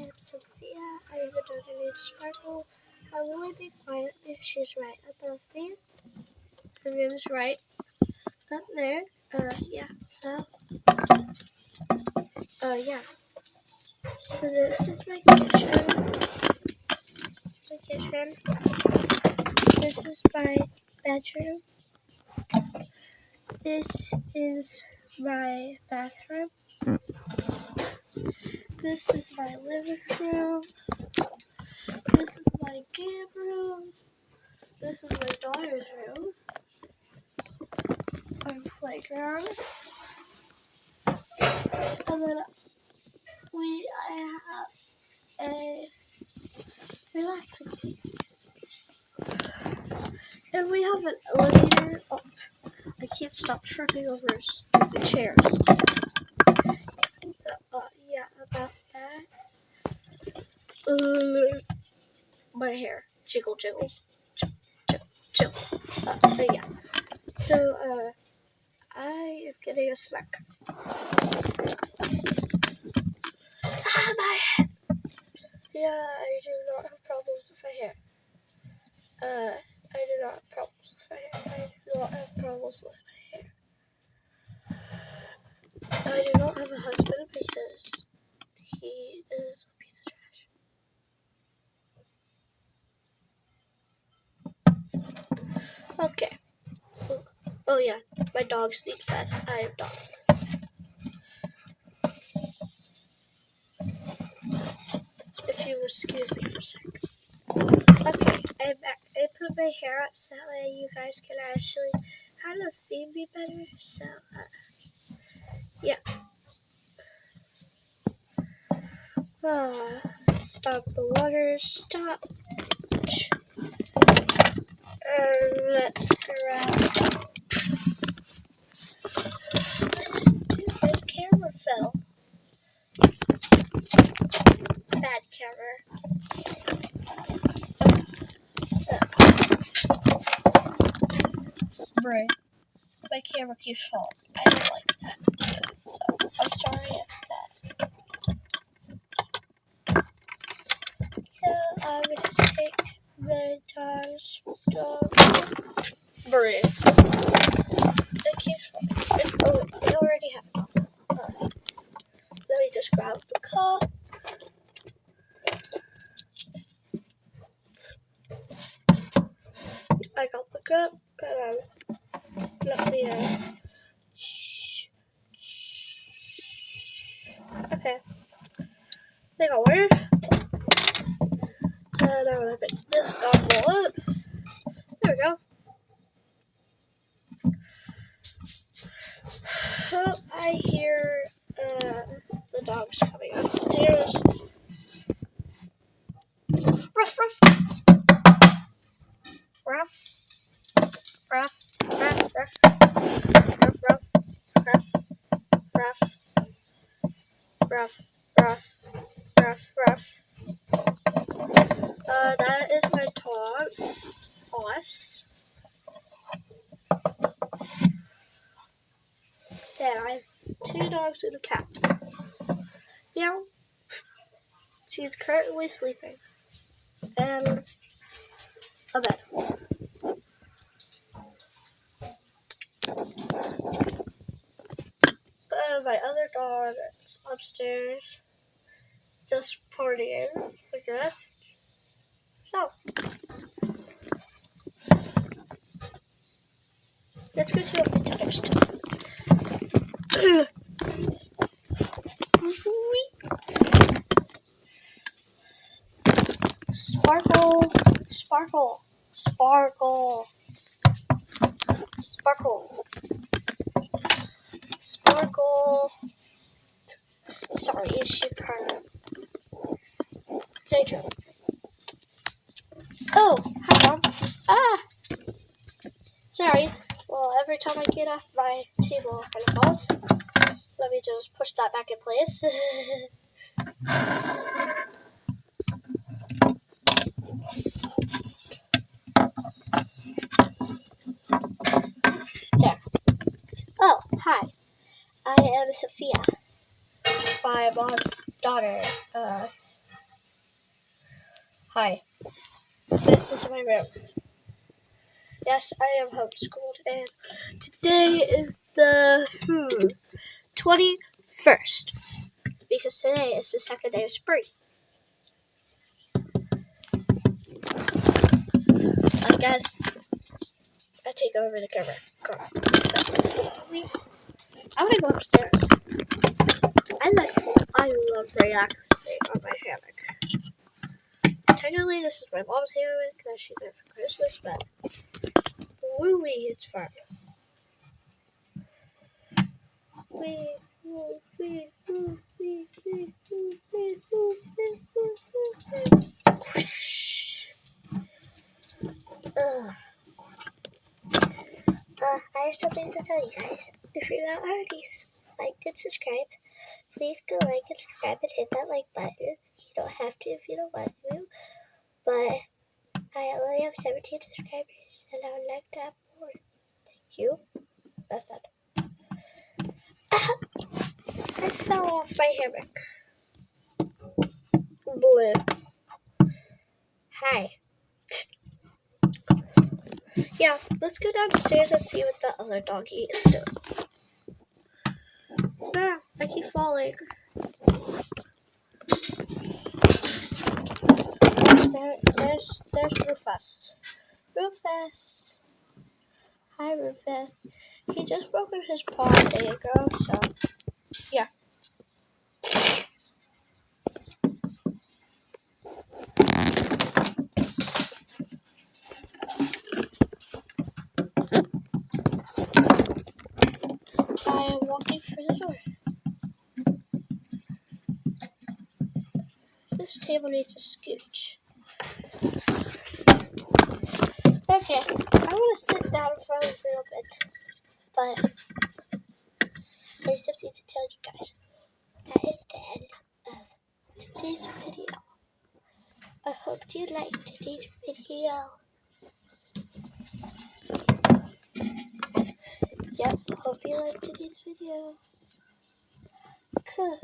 am Sophia. I have a daughter named Sparkle. I will be quiet if she's right above me. Her room is right up there. Yeah. So this is my kitchen. This is my bedroom. This is my bathroom. This is my living room. This is my game room. This is my daughter's room. Our playground. And then I have a relaxing seat. And we have an elevator. Oh, I can't stop tripping over stupid chairs. So, yeah, about that. My hair. Jiggle, jiggle. Chill. Yeah. So, I am getting a snack. My head. Yeah, I do not have problems with my hair. I do not have problems with my hair. I do not have problems with my hair. I do not have a husband because he is a piece of trash. Okay. Oh yeah, my dogs need fed. I have dogs. If you excuse me for a second. Okay, I put my hair up so that way you guys can actually kind of see me better. So, yeah. Stop the water. Stop. Let's grab. My stupid camera fell. Bad camera. So, right. My camera keeps falling. I don't like that. So, I'm sorry if that. So, I'm going to take the dog's dog. Brie. It keeps falling. Oh, they already have it. Let me just grab the cup. I got the cup. Let me okay. They got water. And I'm gonna pick this dog roll up. There we go. Oh, I hear the dogs coming upstairs. Ruff, ruff. Ruff. Ruff. Ruff, ruff. Ruff, ruff. Ruff. Ruff. Ruff. Ruff. Ruff, ruff. That is my dog, Oz. Then I have 2 dogs and a cat. Meow. She is currently sleeping. And a bed. My other dog is upstairs, just partying, I guess. So, let's go see what my daughter's doing. Sparkle, sparkle, sparkle, sparkle, sparkle. Sorry, she's kind of daydreaming. Oh, hi, Mom. Sorry. Well, every time I get off my table, it kind of falls. Let me just push that back in place. There. Oh, hi. I am Sophia, my mom's daughter. Hi, this is my room. Yes, I am homeschooled, and today is the 21st, because today is the second day of spring. I guess I take over the camera. I'm gonna go upstairs. I love relaxing on my hammock. Technically, this is my mom's hammock that she got for Christmas, but woo-wee, it's fun. I have something to tell you guys. If you're not already liked and subscribed, please go like and subscribe and hit that like button. You don't have to if you don't want to, but I only have 17 subscribers and I would like to have more. Thank you. That's it. I fell off my hammock. Blue. Hi. Yeah, let's go downstairs and see what the other doggy is doing. Ah, I keep falling. There's Rufus. Rufus. Hi, Rufus. He just broke his paw a day ago, so yeah. I am walking through the door. This table needs a scooch. Okay, I want to sit down for a little bit, but I have something to tell you guys. That is the end of today's video. I hope you liked today's video. Yep, hope you liked today's video. Cool.